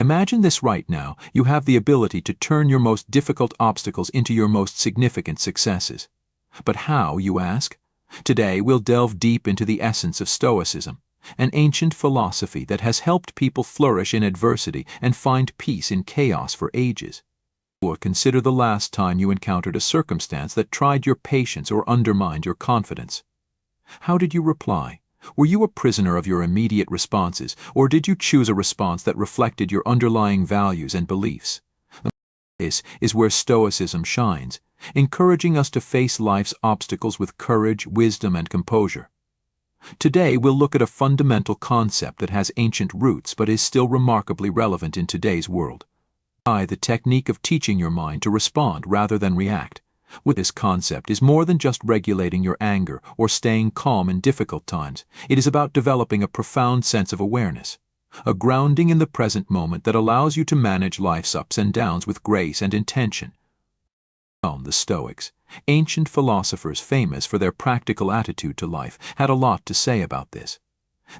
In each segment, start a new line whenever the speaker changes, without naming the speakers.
Imagine this right now. You have the ability to turn your most difficult obstacles into your most significant successes. But how, you ask? Today we'll delve deep into the essence of Stoicism, an ancient philosophy that has helped people flourish in adversity and find peace in chaos for ages. Or consider the last time you encountered a circumstance that tried your patience or undermined your confidence. How did you reply? Were you a prisoner of your immediate responses, or did you choose a response that reflected your underlying values and beliefs? This is where Stoicism shines, encouraging us to face life's obstacles with courage, wisdom, and composure. Today we'll look at a fundamental concept that has ancient roots but is still remarkably relevant in today's world. The technique of teaching your mind to respond rather than react. With this concept is more than just regulating your anger or staying calm in difficult times. It is about developing a profound sense of awareness, a grounding in the present moment that allows you to manage life's ups and downs with grace and intention. The Stoics, ancient philosophers famous for their practical attitude to life, had a lot to say about this.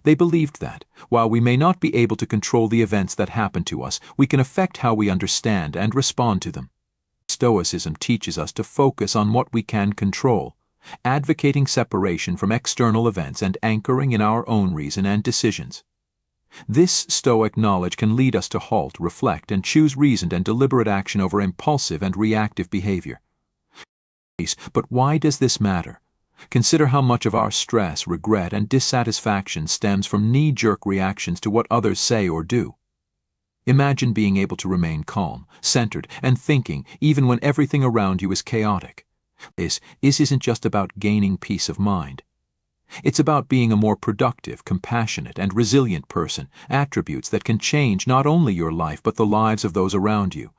They believed that, while we may not be able to control the events that happen to us, we can affect how we understand and respond to them. Stoicism teaches us to focus on what we can control, advocating separation from external events and anchoring in our own reason and decisions. This Stoic knowledge can lead us to halt, reflect, and choose reasoned and deliberate action over impulsive and reactive behavior. But why does this matter? Consider how much of our stress, regret, and dissatisfaction stems from knee-jerk reactions to what others say or do. Imagine being able to remain calm, centered, and thinking even when everything around you is chaotic. This isn't just about gaining peace of mind. It's about being a more productive, compassionate, and resilient person, attributes that can change not only your life but the lives of those around you.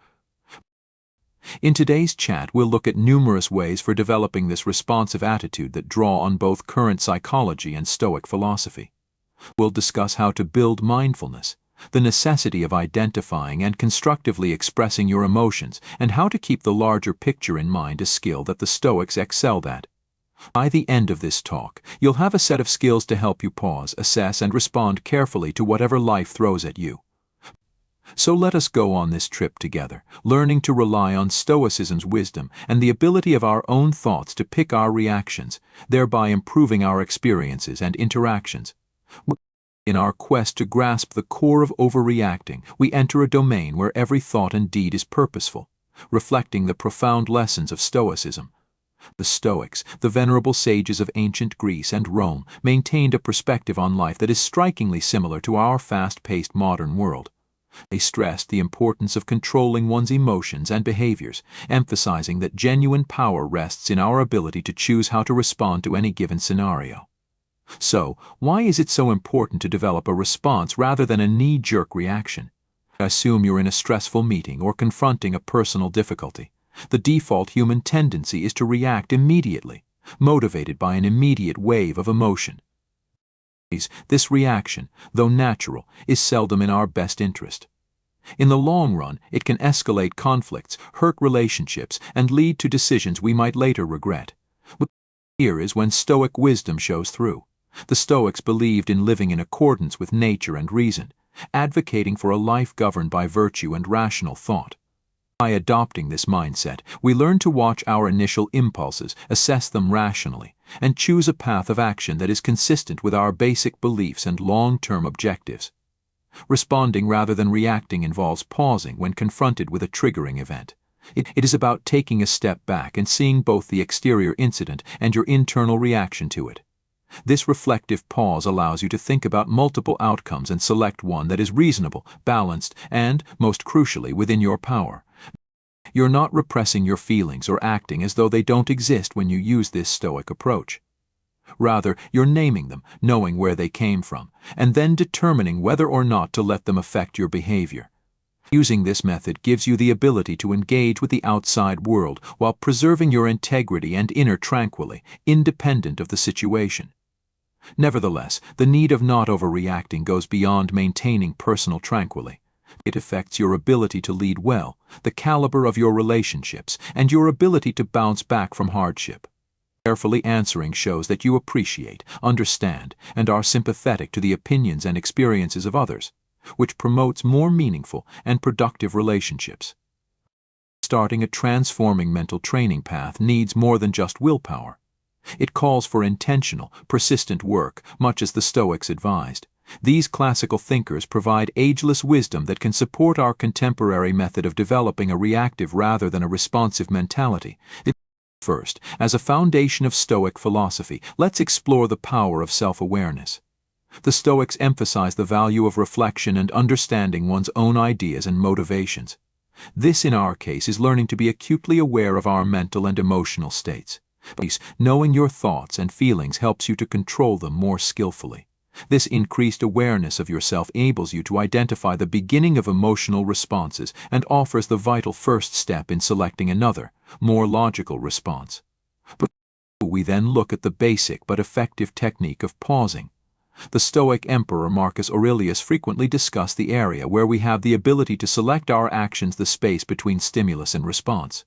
In today's chat, we'll look at numerous ways for developing this responsive attitude that draw on both current psychology and Stoic philosophy. We'll discuss how to build mindfulness, the necessity of identifying and constructively expressing your emotions, and how to keep the larger picture in mind, a skill that the Stoics excelled at. By the end of this talk, you'll have a set of skills to help you pause, assess, and respond carefully to whatever life throws at you. So let us go on this trip together, learning to rely on Stoicism's wisdom and the ability of our own thoughts to pick our reactions, thereby improving our experiences and interactions. In our quest to grasp the core of overreacting, we enter a domain where every thought and deed is purposeful, reflecting the profound lessons of Stoicism. The Stoics, the venerable sages of ancient Greece and Rome, maintained a perspective on life that is strikingly similar to our fast-paced modern world. They stressed the importance of controlling one's emotions and behaviors, emphasizing that genuine power rests in our ability to choose how to respond to any given scenario. So, why is it so important to develop a response rather than a knee-jerk reaction? Assume you're in a stressful meeting or confronting a personal difficulty. The default human tendency is to react immediately, motivated by an immediate wave of emotion. This reaction, though natural, is seldom in our best interest. In the long run, it can escalate conflicts, hurt relationships, and lead to decisions we might later regret. But here is when Stoic wisdom shows through. The Stoics believed in living in accordance with nature and reason, advocating for a life governed by virtue and rational thought. By adopting this mindset, we learn to watch our initial impulses, assess them rationally, and choose a path of action that is consistent with our basic beliefs and long-term objectives. Responding rather than reacting involves pausing when confronted with a triggering event. It is about taking a step back and seeing both the exterior incident and your internal reaction to it. This reflective pause allows you to think about multiple outcomes and select one that is reasonable, balanced, and, most crucially, within your power. You're not repressing your feelings or acting as though they don't exist when you use this Stoic approach. Rather, you're naming them, knowing where they came from, and then determining whether or not to let them affect your behavior. Using this method gives you the ability to engage with the outside world while preserving your integrity and inner tranquility, independent of the situation. Nevertheless, the need of not overreacting goes beyond maintaining personal tranquility. It affects your ability to lead well, the caliber of your relationships, and your ability to bounce back from hardship. Carefully answering shows that you appreciate, understand, and are sympathetic to the opinions and experiences of others. which promotes more meaningful and productive relationships. Starting a transforming mental training path needs more than just willpower. It calls for intentional, persistent work, much as the Stoics advised. These classical thinkers provide ageless wisdom that can support our contemporary method of developing a reactive rather than a responsive mentality. First, as a foundation of Stoic philosophy, let's explore the power of self-awareness. The Stoics emphasize the value of reflection and understanding one's own ideas and motivations. This, in our case, is learning to be acutely aware of our mental and emotional states. Knowing your thoughts and feelings helps you to control them more skillfully. This increased awareness of yourself enables you to identify the beginning of emotional responses and offers the vital first step in selecting another, more logical response. But we then look at the basic but effective technique of pausing. The Stoic Emperor Marcus Aurelius frequently discussed the area where we have the ability to select our actions, the space between stimulus and response.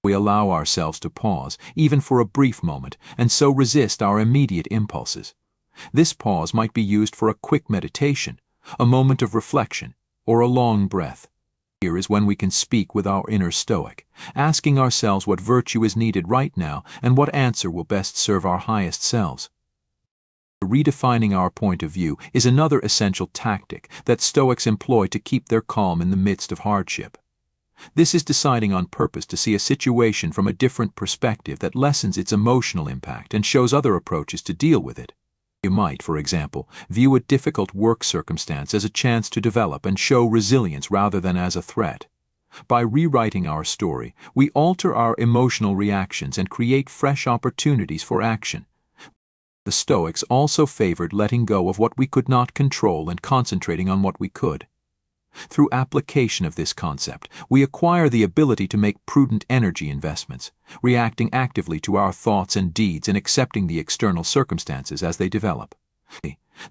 We allow ourselves to pause, even for a brief moment, and so resist our immediate impulses. This pause might be used for a quick meditation, a moment of reflection, or a long breath. Here is when we can speak with our inner Stoic, asking ourselves what virtue is needed right now and what answer will best serve our highest selves. Redefining our point of view is another essential tactic that Stoics employ to keep their calm in the midst of hardship. This is deciding on purpose to see a situation from a different perspective that lessens its emotional impact and shows other approaches to deal with it. You might, for example, view a difficult work circumstance as a chance to develop and show resilience rather than as a threat. By rewriting our story, we alter our emotional reactions and create fresh opportunities for action. The Stoics also favored letting go of what we could not control and concentrating on what we could. Through application of this concept, we acquire the ability to make prudent energy investments, reacting actively to our thoughts and deeds and accepting the external circumstances as they develop.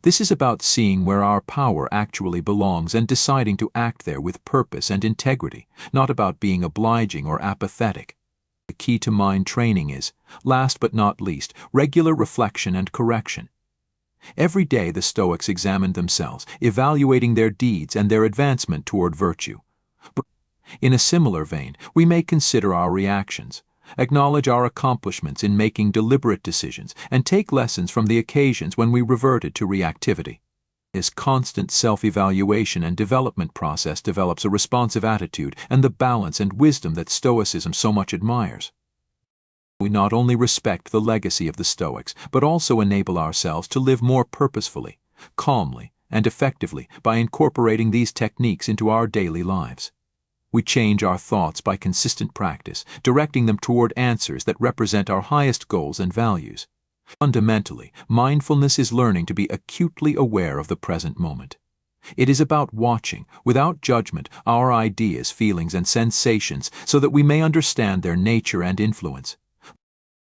This is about seeing where our power actually belongs and deciding to act there with purpose and integrity, not about being obliging or apathetic. The key to mind training is, last but not least, regular reflection and correction. Every day the Stoics examined themselves, evaluating their deeds and their advancement toward virtue. But in a similar vein, we may consider our reactions, acknowledge our accomplishments in making deliberate decisions, and take lessons from the occasions when we reverted to reactivity. This constant self-evaluation and development process develops a responsive attitude and the balance and wisdom that Stoicism so much admires. We not only respect the legacy of the Stoics, but also enable ourselves to live more purposefully, calmly, and effectively by incorporating these techniques into our daily lives. We change our thoughts by consistent practice, directing them toward answers that represent our highest goals and values. Fundamentally, mindfulness is learning to be acutely aware of the present moment. It is about watching, without judgment, our ideas, feelings, and sensations so that we may understand their nature and influence.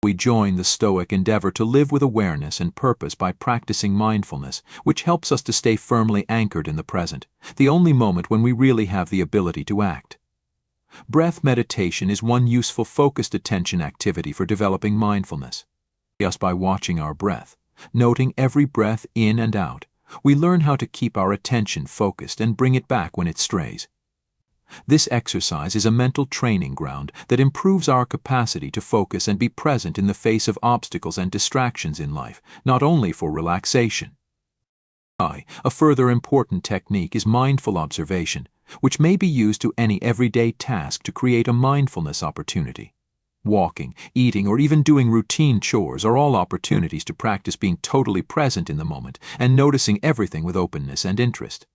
We join the Stoic endeavor to live with awareness and purpose by practicing mindfulness, which helps us to stay firmly anchored in the present, the only moment when we really have the ability to act. Breath meditation is one useful focused attention activity for developing mindfulness. Just by watching our breath, noting every breath in and out, we learn how to keep our attention focused and bring it back when it strays. This exercise is a mental training ground that improves our capacity to focus and be present in the face of obstacles and distractions in life, not only for relaxation. A further important technique is mindful observation, which may be used to any everyday task to create a mindfulness opportunity. Walking, eating, or even doing routine chores are all opportunities to practice being totally present in the moment and noticing everything with openness and interest.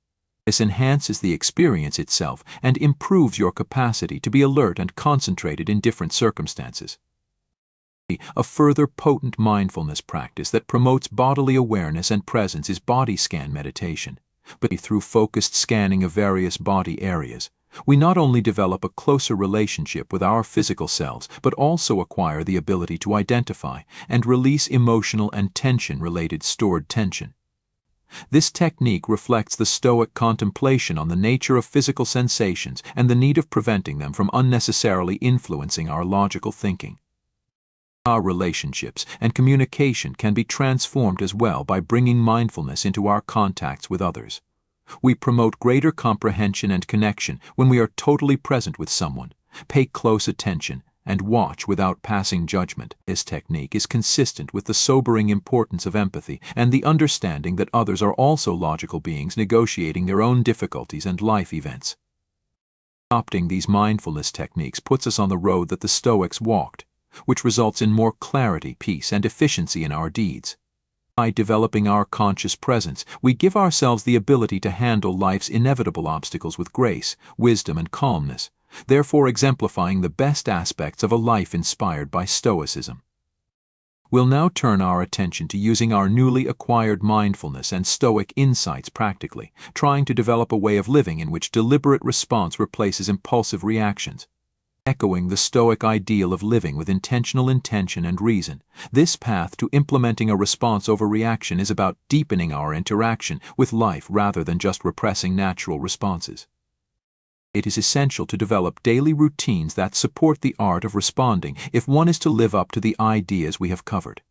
This enhances the experience itself and improves your capacity to be alert and concentrated in different circumstances. A further potent mindfulness practice that promotes bodily awareness and presence is body scan meditation. But through focused scanning of various body areas, we not only develop a closer relationship with our physical selves, but also acquire the ability to identify and release emotional and tension-related stored tension. This technique reflects the Stoic contemplation on the nature of physical sensations and the need of preventing them from unnecessarily influencing our logical thinking. Our relationships and communication can be transformed as well by bringing mindfulness into our contacts with others. We promote greater comprehension and connection when we are totally present with someone, pay close attention, and watch without passing judgment. This technique is consistent with the sobering importance of empathy and the understanding that others are also logical beings negotiating their own difficulties and life events. Adopting these mindfulness techniques puts us on the road that the Stoics walked, which results in more clarity, peace, and efficiency in our deeds. By developing our conscious presence, we give ourselves the ability to handle life's inevitable obstacles with grace, wisdom, and calmness, therefore exemplifying the best aspects of a life inspired by Stoicism. We'll now turn our attention to using our newly acquired mindfulness and Stoic insights practically, trying to develop a way of living in which deliberate response replaces impulsive reactions. Echoing the Stoic ideal of living with intentional intention and reason, this path to implementing a response over reaction is about deepening our interaction with life rather than just repressing natural responses. It is essential to develop daily routines that support the art of responding if one is to live up to the ideas we have covered.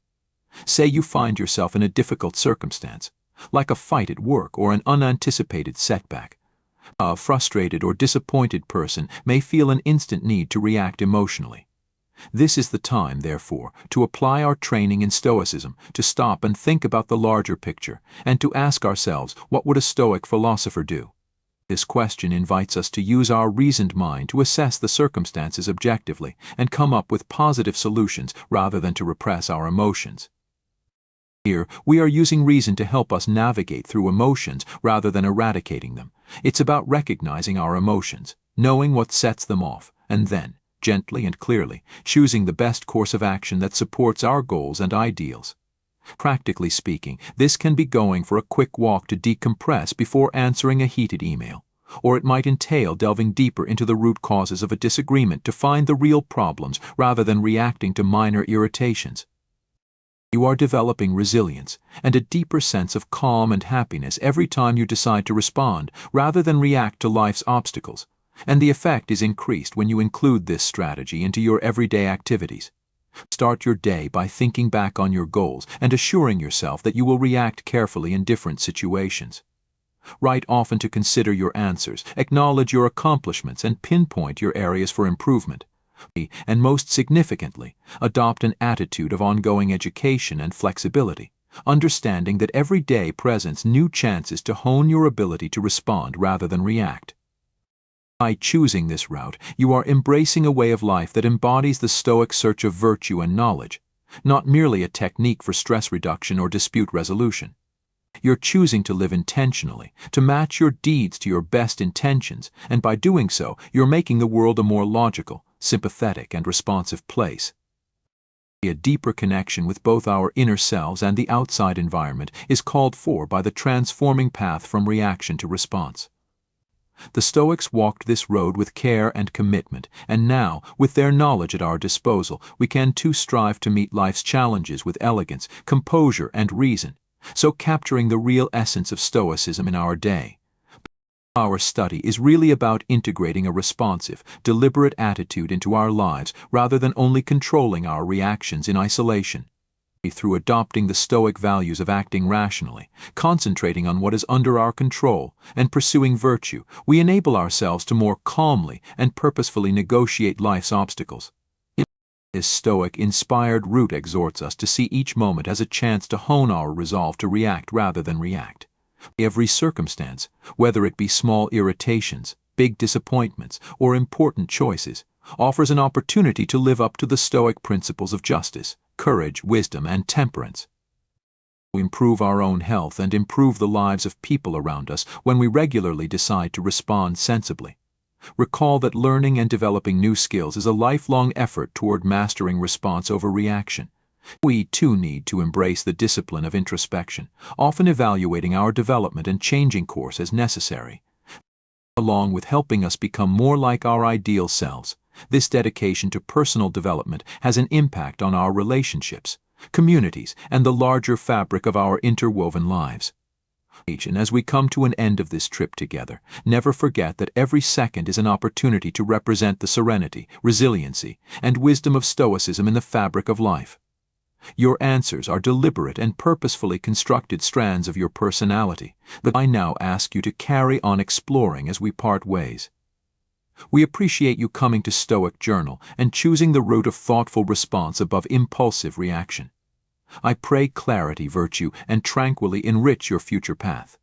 Say you find yourself in a difficult circumstance, like a fight at work or an unanticipated setback. A frustrated or disappointed person may feel an instant need to react emotionally. This is the time, therefore, to apply our training in Stoicism, to stop and think about the larger picture, and to ask ourselves, what would a Stoic philosopher do? This question invites us to use our reasoned mind to assess the circumstances objectively and come up with positive solutions rather than to repress our emotions. Here, we are using reason to help us navigate through emotions rather than eradicating them. It's about recognizing our emotions, knowing what sets them off, and then, gently and clearly, choosing the best course of action that supports our goals and ideals. Practically speaking, this can be going for a quick walk to decompress before answering a heated email, or it might entail delving deeper into the root causes of a disagreement to find the real problems rather than reacting to minor irritations. You are developing resilience and a deeper sense of calm and happiness every time you decide to respond rather than react to life's obstacles, and the effect is increased when you include this strategy into your everyday activities. Start your day by thinking back on your goals and assuring yourself that you will react carefully in different situations. Write often to consider your answers, acknowledge your accomplishments, and pinpoint your areas for improvement. And most significantly, adopt an attitude of ongoing education and flexibility, understanding that every day presents new chances to hone your ability to respond rather than react. By choosing this route, you are embracing a way of life that embodies the Stoic search of virtue and knowledge, not merely a technique for stress reduction or dispute resolution. You're choosing to live intentionally, to match your deeds to your best intentions, and by doing so, you're making the world a more logical, sympathetic, and responsive place. A deeper connection with both our inner selves and the outside environment is called for by the transforming path from reaction to response. The Stoics walked this road with care and commitment, and now, with their knowledge at our disposal, we can too strive to meet life's challenges with elegance, composure, and reason, so capturing the real essence of Stoicism in our day. Our study is really about integrating a responsive, deliberate attitude into our lives rather than only controlling our reactions in isolation. Through adopting the Stoic values of acting rationally, concentrating on what is under our control, and pursuing virtue, we enable ourselves to more calmly and purposefully negotiate life's obstacles. This Stoic-inspired route exhorts us to see each moment as a chance to hone our resolve to react rather than react. Every circumstance, whether it be small irritations, big disappointments, or important choices, offers an opportunity to live up to the Stoic principles of justice, courage, wisdom, and temperance. We improve our own health and improve the lives of people around us when we regularly decide to respond sensibly. Recall that learning and developing new skills is a lifelong effort toward mastering response over reaction. We too need to embrace the discipline of introspection, often evaluating our development and changing course as necessary. Along with helping us become more like our ideal selves, this dedication to personal development has an impact on our relationships, communities, and the larger fabric of our interwoven lives. And as we come to an end of this trip together, never forget that every second is an opportunity to represent the serenity, resiliency, and wisdom of Stoicism in the fabric of life. Your answers are deliberate and purposefully constructed strands of your personality that I now ask you to carry on exploring as we part ways. We appreciate you coming to Stoic Journal and choosing the route of thoughtful response above impulsive reaction. I pray clarity, virtue, and tranquilly enrich your future path.